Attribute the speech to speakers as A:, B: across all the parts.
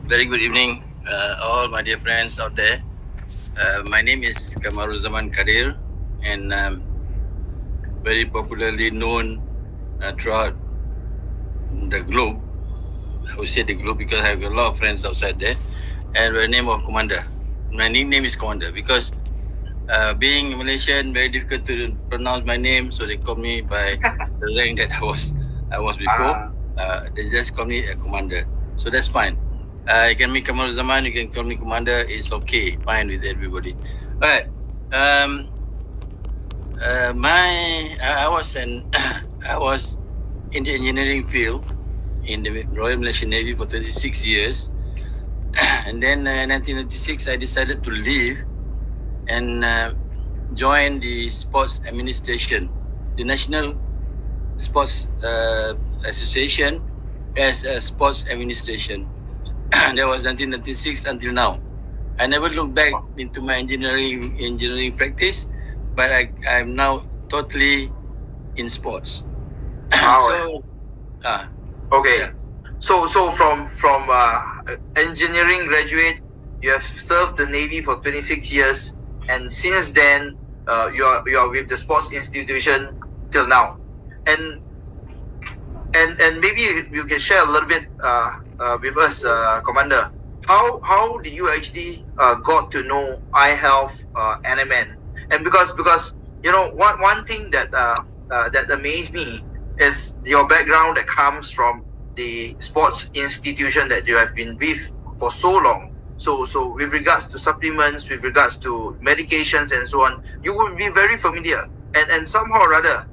A: Very good evening, all my dear friends out there. My name is Kamaruzaman Kadir, and very popularly known throughout the globe. I would say the globe because I have a lot of friends outside there, and the name of Commander. My nickname is Commander because being Malaysian, very difficult to pronounce my name, so they call me by the rank that I was before. They just call me a Commander, so that's fine. You can make Kamal Zaman, you can call me Commander. It's okay, fine with everybody. All right. Um, I was I was in the engineering field in the Royal Malaysian Navy for 26 years, and then 1996 I decided to leave and join the sports administration, the National Sports Association, as a sports administration. That was 1996 until now. I never looked back into my engineering practice, but I'm now totally in sports.
B: Wow.
A: So,
B: Okay.
A: yeah.
B: So from engineering graduate, you have served the Navy for 26 years, and since then, you are with the sports institution till now, and and maybe you can share a little bit with us, Commander. How did you actually got to know eye health, NMN? And because you know one thing that that amazed me is your background that comes from the sports institution that you have been with for so long. So with regards to supplements, with regards to medications and so on, you would be very familiar. And somehow or other,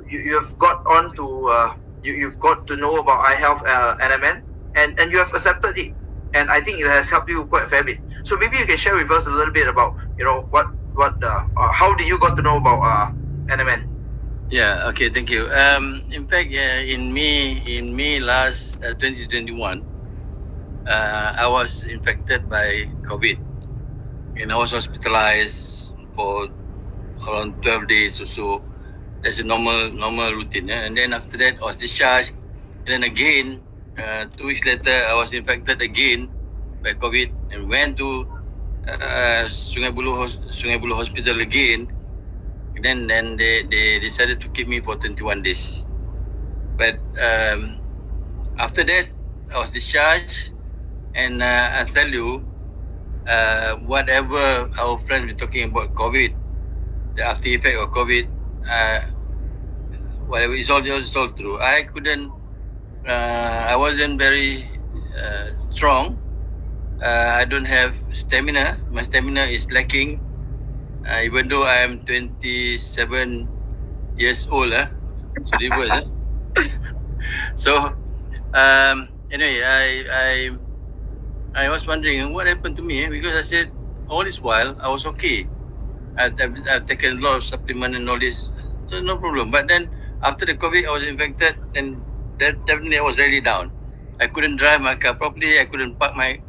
B: you have got on to you've got to know about eye health, NMN, and you have accepted it. And I think it has helped you quite a fair bit. So maybe you can share with us a little bit about how did you got to know about NMN?
A: Yeah. Okay. Thank you. In fact, in May last 2021, I was infected by COVID, and I was hospitalized for around 12 days or so. That's a normal routine. And then after that, I was discharged. And then again, 2 weeks later, I was infected again by COVID and went to Sungai Buloh Hospital again. And then they decided to keep me for 21 days. But after that, I was discharged. And I tell you, whatever our friends were talking about COVID, the after effect of COVID, whatever, it's all true. I wasn't very strong. I don't have stamina. My stamina is lacking. Even though I am 27 years old, so reverse. So anyway, I was wondering what happened to me because I said all this while I was okay. I've taken a lot of supplement and all this, so no problem. But then after the COVID, I was infected, and that definitely I was really down. I couldn't drive my car properly. I couldn't park my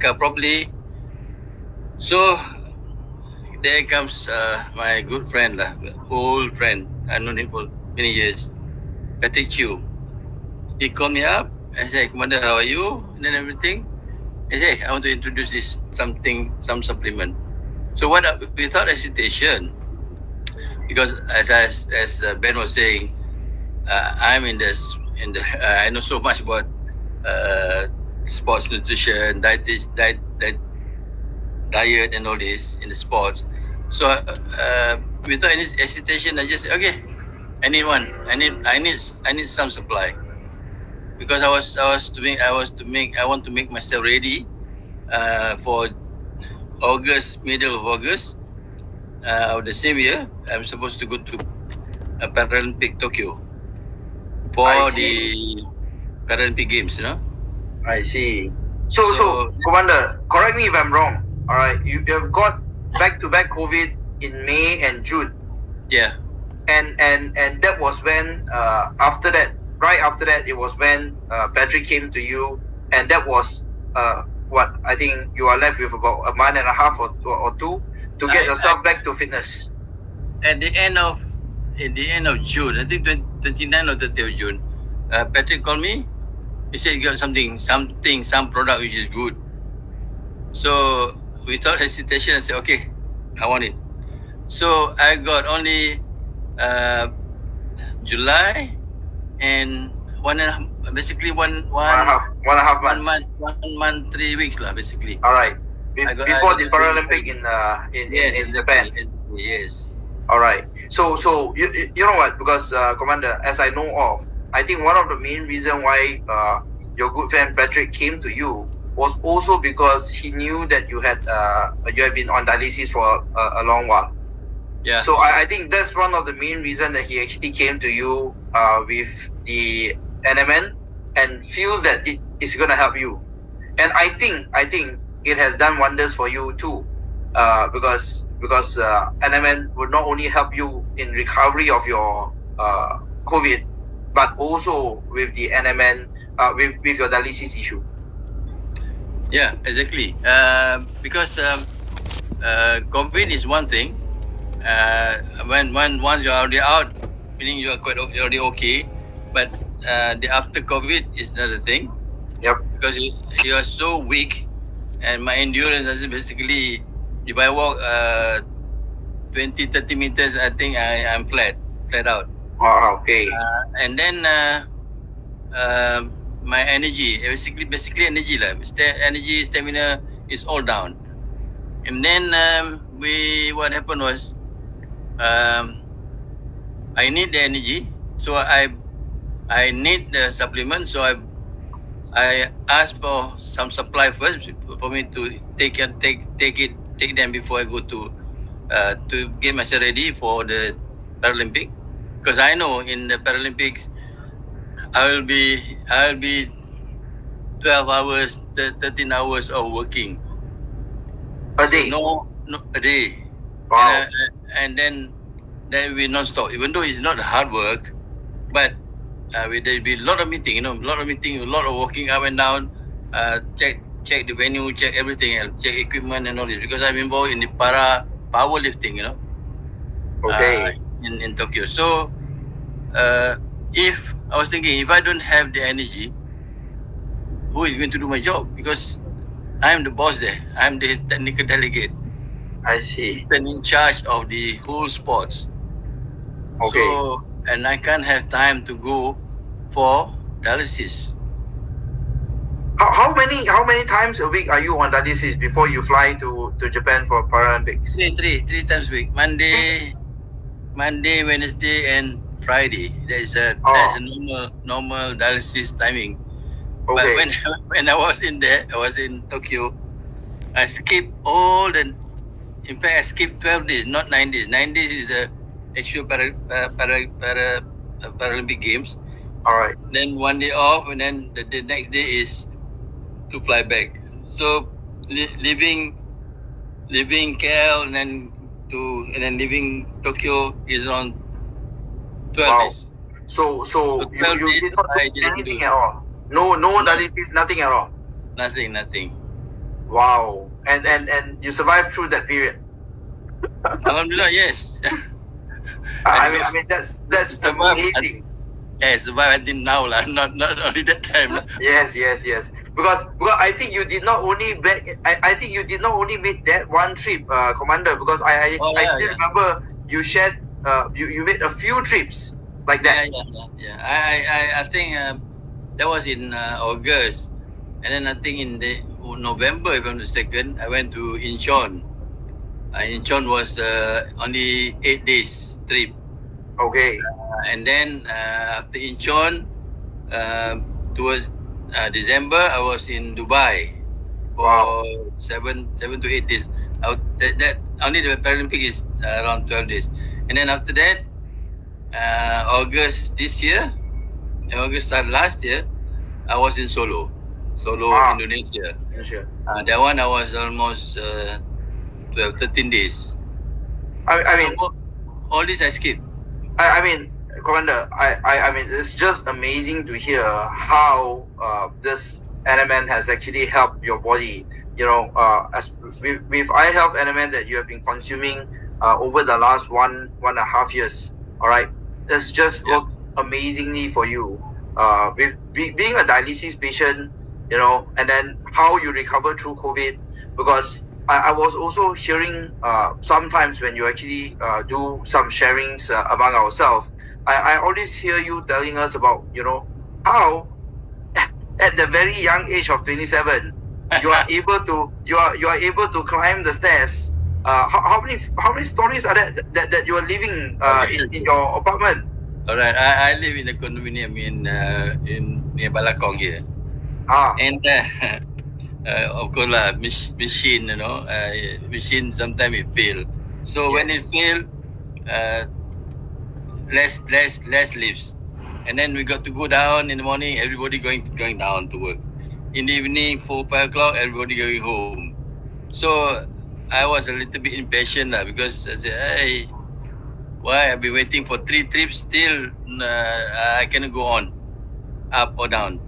A: car properly. So there comes my good friend, old friend. I've known him for many years, Patrick Chew. He called me up and said, "Commander, how are you?" And then everything. He said, "I want to introduce some supplement." So without hesitation, because as Ben was saying, I'm in I know so much about sports nutrition, diet and all this in the sports. So without any hesitation, I just said, okay, I need one. I need some supply because I want to make myself ready for middle of August of the same year. I'm supposed to go to Paralympic Tokyo for the Paralympic Games.
B: I see. So Commander, correct me if I'm wrong. All right, you have got back-to-back COVID in May and June.
A: Yeah.
B: And that was when right after that, it was when Patrick came to you, and that was what I think you are left with about a month and a half or two to get yourself back to fitness.
A: At the end of June, I think 29 or 30 of June, Patrick called me he said you got some product which is good. So without hesitation, I said, okay, I want it. So I got only July and basically one
B: One and a half months.
A: 1 month 3 weeks lah basically.
B: All right.
A: I got
B: Before the
A: the
B: Paralympic
A: yes,
B: in
A: exactly,
B: Japan.
A: exactly, yes.
B: All right. So you know what? Because Commander, as I know of, I think one of the main reason why your good friend Patrick came to you was also because he knew that you had been on dialysis for a long while.
A: Yeah.
B: So I think that's one of the main reason that he actually came to you with the NMN and feels that it is going to help you. And I think it has done wonders for you too, because NMN would not only help you in recovery of your COVID, but also with the NMN with your dialysis issue.
A: Yeah, exactly. Because COVID is one thing. When once you're already out, meaning you are you're already okay. But the after COVID is another thing.
B: Yep.
A: Because you are so weak, and my endurance is basically, if I walk 20-30 meters, I think I'm flat out.
B: Oh, okay.
A: And then my energy, basically energy lah. Energy, stamina is all down. And then what happened was, I need the energy, so I need the supplement. So I asked for some supply first for me to take them before I go to get myself ready for the Paralympic, because I know in the Paralympics I'll be 12 hours, 13 hours of working.
B: A day?
A: So no, a day.
B: Wow.
A: And then we non-stop. Even though it's not hard work, but there'll be a lot of meeting, a lot of walking up and down, check the venue, check everything else, check equipment and all this, because I'm involved in the powerlifting,
B: Okay.
A: In Tokyo. So if I was thinking, if I don't have the energy, who is going to do my job? Because I'm the boss there. I'm the technical delegate.
B: I see.
A: I'm in charge of the whole sports.
B: Okay.
A: So, and I can't have time to go for dialysis.
B: How many times a week are you on dialysis before you fly to Japan for Paralympics?
A: Three times a week. Monday, Wednesday, and Friday. That's a normal dialysis timing.
B: Okay.
A: But when I was in Tokyo, I skipped all the. In fact, I skipped 12 days, not 9 days. 9 days is the actual Paralympic Games.
B: All right.
A: Then 1 day off, and then the next day is to fly back. So leaving KL and then leaving Tokyo is around 12 days.
B: So you did not do anything at all. No dialysis, nothing at all.
A: Nothing.
B: Wow. And you survived through that period.
A: Alhamdulillah, yes.
B: I mean that's amazing.
A: Yeah, survive until now lah. Not only that time.
B: Yes. Because I think you did not only I think you did not only make that one trip, Commander. Because I still remember you shared you made a few trips like that.
A: Yeah. I think that was in August, and then I think in the November, if I'm not mistaken, I went to Incheon. Incheon was only 8 days trip.
B: Okay.
A: And then after Incheon, towards December, I was in Dubai for 7 to 8 days. That only the Paralympic is around 12 days. And then after that, August this year, August last year, I was in Solo, Indonesia. That one I was almost 13 days.
B: I mean,
A: all this I skipped.
B: I mean, Commander, I mean, it's just amazing to hear how this NMN has actually helped your body. As with eye health NMN that you have been consuming over the last one and a half years. All right, that's just worked amazingly for you. being a dialysis patient, and then how you recover through COVID. Because I was also hearing sometimes when you actually do some sharings among ourselves, I always hear you telling us about, how at the very young age of 27, you are able to climb the stairs. How many stories are that you are living in your apartment?
A: Alright, I live in a condominium in near Balakong here. And of course lah, machine, machine sometimes it fail. So when it
B: Yes.
A: fail, uh, less lifts, and then we got to go down in the morning. Everybody going down to work. In the evening, 4-5 o'clock, everybody going home. So I was a little bit impatient lah, because I said, hey, why I've been waiting for 3 trips still I cannot go on up or down.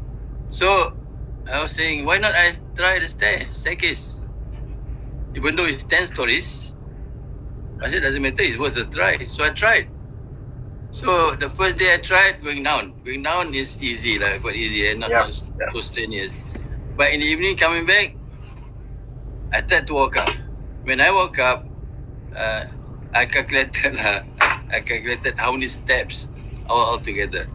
A: So I was saying, why not I try the staircase? Even though it's 10 stories, I said, doesn't matter, it's worth a try. So I tried. So the first day I tried going down. Going down is easy, like quite easy, and not so strenuous. But in the evening coming back, I tried to walk up. When I woke up, I calculated I calculated how many steps all together.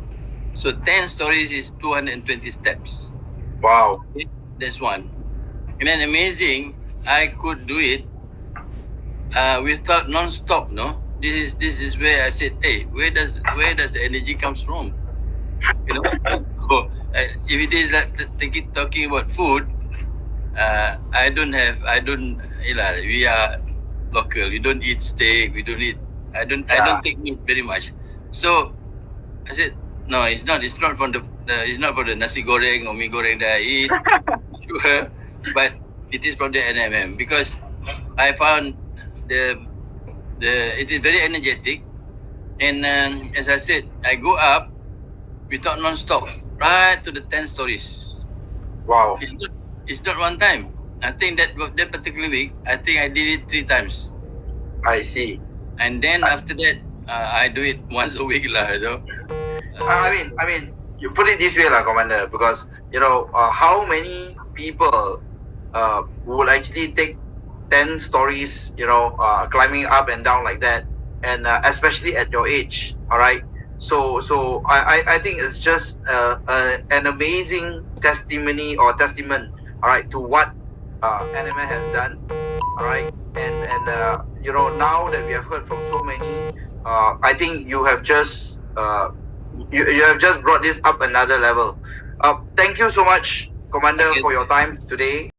A: So 10 stories is 220 steps.
B: Wow.
A: Okay, that's one. And then amazing, I could do it without non-stop. No, this is where I said, hey, where does the energy comes from? So, if it is like talking about food, I don't. We are local. We don't eat steak. We don't eat. I don't take meat very much. So I said, no, it's not. It's not from it's not from the nasi goreng or mee goreng that I eat. Sure, but it is from the NMM, because I found it is very energetic, and as I said, I go up without non-stop right to the 10 stories.
B: Wow.
A: It's not one time. I think that particular week, I think I did it 3 times.
B: I see.
A: And then after that, I do it once a week lah.
B: I mean, you put it this way, lah, Commander, because how many people would actually take 10 stories, climbing up and down like that, and especially at your age, all right. So I think it's just an amazing testimony or testament, all right, to what NMA has done, all right, and now that we have heard from so many, I think you have just you have just brought this up another level. Thank you so much, Commander, for your time today.